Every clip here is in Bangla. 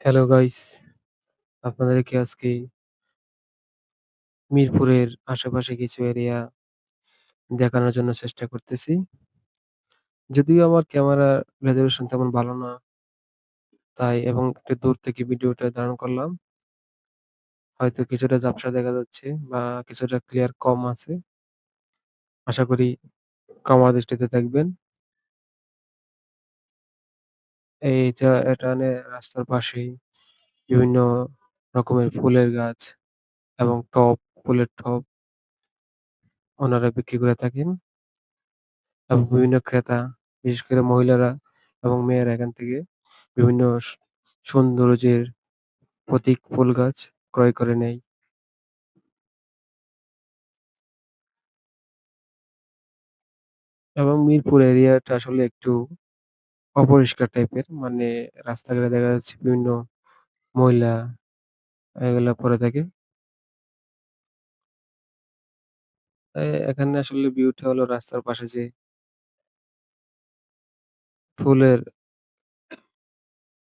হ্যালো গাইস, আপনাদেরকে আজকে মিরপুরের আশেপাশে কিছু এরিয়া দেখানোর জন্য চেষ্টা করতেছি। যদিও আমার ক্যামেরার রেজোলিউশন তেমন ভালো না, তাই এবং একটু দূর থেকে ভিডিওটা ধারণ করলাম। হয়তো কিছুটা ঝাপসা দেখা যাচ্ছে বা কিছুটা ক্লিয়ার কম আছে। আশা করি ক্ষমার দৃষ্টিতে দেখবেন। এটা রাস্তার পাশেই বিভিন্ন রকমের ফুলের গাছ এবং ফুলের টব ওনারা বিক্রি করে থাকেন এবং বিভিন্ন ক্রেতা, বিশেষ করে মহিলারা এবং মেয়েরা এখান থেকে বিভিন্ন সৌন্দর্যের প্রতীক ফুল গাছ ক্রয় করে নেয়। এবং মিরপুর এরিয়াটা আসলে একটু অপরিষ্কার টাইপের। মানে রাস্তাঘাটে দেখা যাচ্ছে বিভিন্ন ময়লা এগুলা পড়ে থাকে। এখানে আসলে ভিউটা হলো রাস্তার পাশে যে ফুলের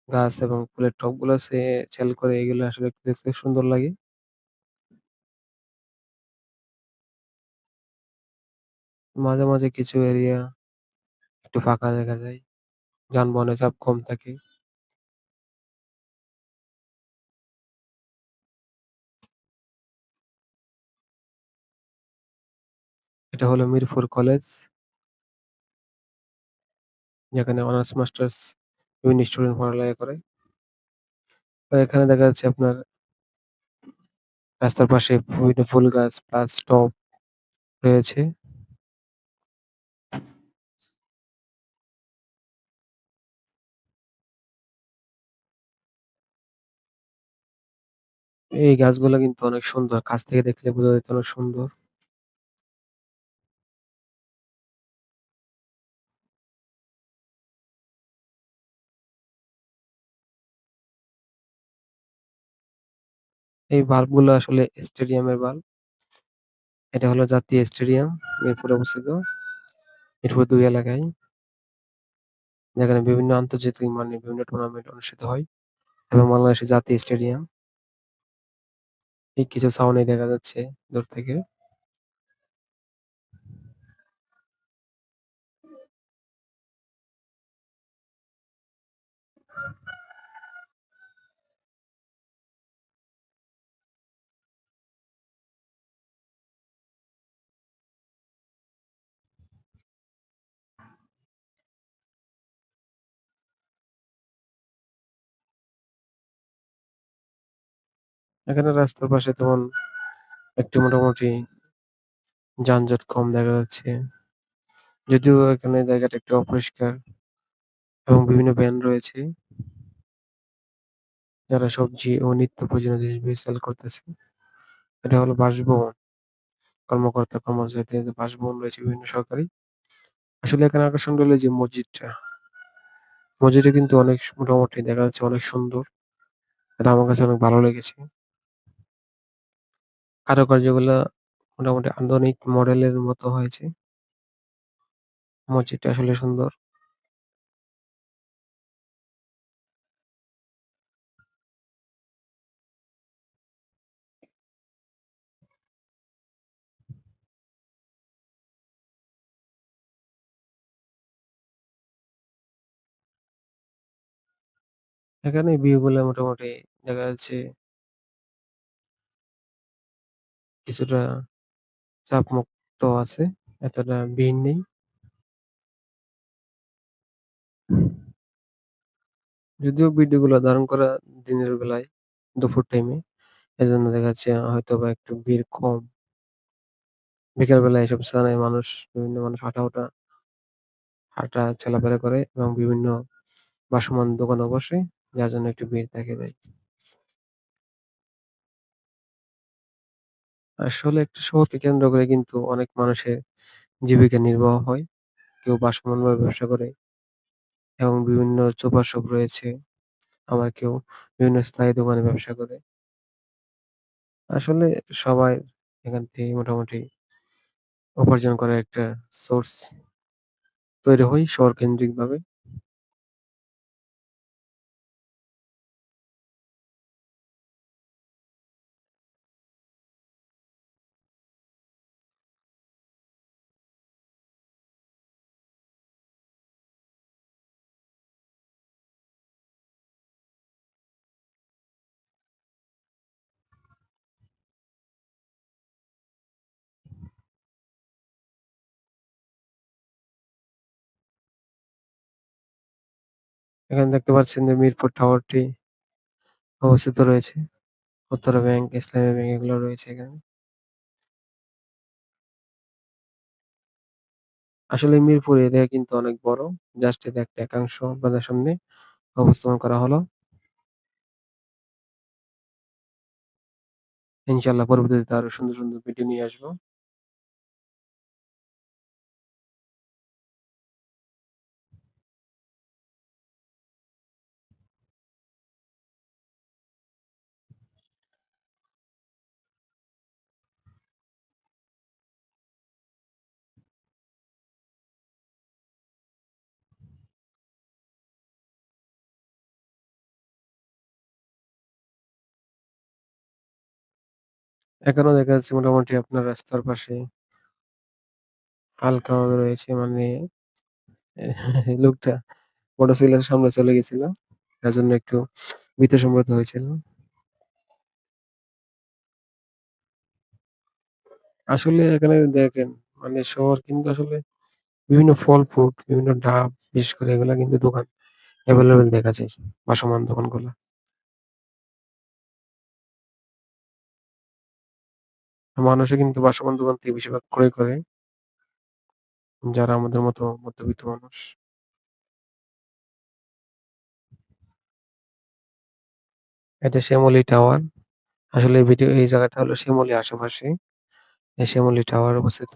গাছ এবং ফুলের টবগুলো আছে খেয়াল করে এগুলো আসলে একটু দেখতে সুন্দর লাগে। মাঝে, মাঝে কিছু এরিয়া একটু ফাঁকা দেখা যায়। যানবাহনের চাপ কম থাকে। এটা হলো মিরপুর কলেজ, যেখানে অনার্স মাস্টার্স বিভিন্ন স্টুডেন্ট পড়ালেখা করে। তো এখানে দেখা যাচ্ছে আপনার রাস্তার পাশে বিভিন্ন ফুল গাছ প্লাস টব রয়েছে। এই গাছগুলা কিন্তু অনেক সুন্দর। কাছ থেকে দেখলে বোঝা যাইত অনেক সুন্দর। এই বাল্বগুলো আসলে স্টেডিয়ামের বাল্ব। এটা হলো জাতীয় স্টেডিয়াম, মিরপুরে অবস্থিত। মিরপুর ২ এলাকায়। যেখানে বিভিন্ন আন্তর্জাতিক মানের বিভিন্ন টুর্নামেন্ট অনুষ্ঠিত হয় এবং বাংলাদেশের জাতীয় স্টেডিয়াম। এই কিছু ছাউনি দেখা যাচ্ছে দূর থেকে। এখানে রাস্তার পাশে তেমন একটু মোটামুটি যানজট কম দেখা যাচ্ছে। যদিও এখানে জায়গাটা একটু অপরিষ্কার এবং বিভিন্ন ভ্যান রয়েছে যারা সবজি ও নিত্য প্রয়োজনীয় জিনিস সেল করতেছে। এটা হলো বাসভবন। কর্মচারীদের বাসভবন রয়েছে বিভিন্ন সরকারি। আসলে এখানে আকর্ষণ হলো যে মসজিদটা। মসজিদটা কিন্তু অনেক মোটামুটি দেখা যাচ্ছে অনেক সুন্দর। এটা আমার কাছে অনেক ভালো লেগেছে। কারুকার্যগুলা মোটামুটি আধুনিক মডেলের মতো হয়েছে। মসজিদটা আসলে সুন্দর। এখানে ভিউ গুলা মোটামুটি দেখা যাচ্ছে কিছুটা চাপমুক্ত আছে। এতটা ভিড় নেই। যদিও ভিডিও গুলা ধারণ করা দিনের বেলায়, দুপুর টাইমে। এজন্য দেখা যাচ্ছে হয়তোবা একটু ভিড় কম। বিকেল বেলায় এসব স্থানে বিভিন্ন মানুষ হাঁটা চলাফেরা করে এবং বিভিন্ন ভাসমান দোকানও বসে, যার জন্য একটু ভিড় দেখা যায়। আসলে একটা শহরকে কেন্দ্র করে কিন্তু অনেক মানুষের জীবিকা নির্বাহ হয়। কেউ ভাসমানভাবে ব্যবসা করে এবং বিভিন্ন চোপা শপ রয়েছে। আবার কেউ বিভিন্ন স্থায়ী দোকানে ব্যবসা করে। আসলে সবাই এখান থেকে মোটামুটি উপার্জন করার একটা সোর্স তৈরি হয় শহর কেন্দ্রিকভাবে। এখানে দেখতে পাচ্ছেন যে মিরপুর টাওয়ারটি অবস্থিত রয়েছে। উত্তরা ব্যাংক, ইসলামী ব্যাংক এগুলো রয়েছে এখানে। আসলে মিরপুর এরিয়া কিন্তু অনেক বড়। জাস্ট এটা একটা একাংশ আপনাদের সামনে উপস্থাপন করা হলো। ইনশাআল্লাহ পরবর্তীতে আরো সুন্দর, সুন্দর ভিডিও নিয়ে আসবো। এখনো দেখা যাচ্ছে মোটামুটি আপনার রাস্তার পাশে হালকাভাবে রয়েছে মানে লোকটা মোটরসাইকেলের সামনে চলে গেছিল। তার জন্য একটু ভীত সন্ত্রস্ত হয়েছিল। আসলে এখানে দেখেন মানে শহর কিন্তু আসলে বিভিন্ন ফল-ফ্রুট, বিভিন্ন ডাব বিশেষ করে এগুলা কিন্তু দোকান এভেইলেবল দেখা যায় ভাসমান দোকানগুলা। মানুষও কিন্তু ভাসমান দোকান থেকে বেশিরভাগ ক্রয় করে যারা আমাদের মতো মধ্যবিত্ত মানুষ। এটা শ্যামলী টাওয়ার। আসলে এই জায়গাটা হলো শ্যামলীর আশেপাশে। এই শ্যামলী টাওয়ার অবস্থিত।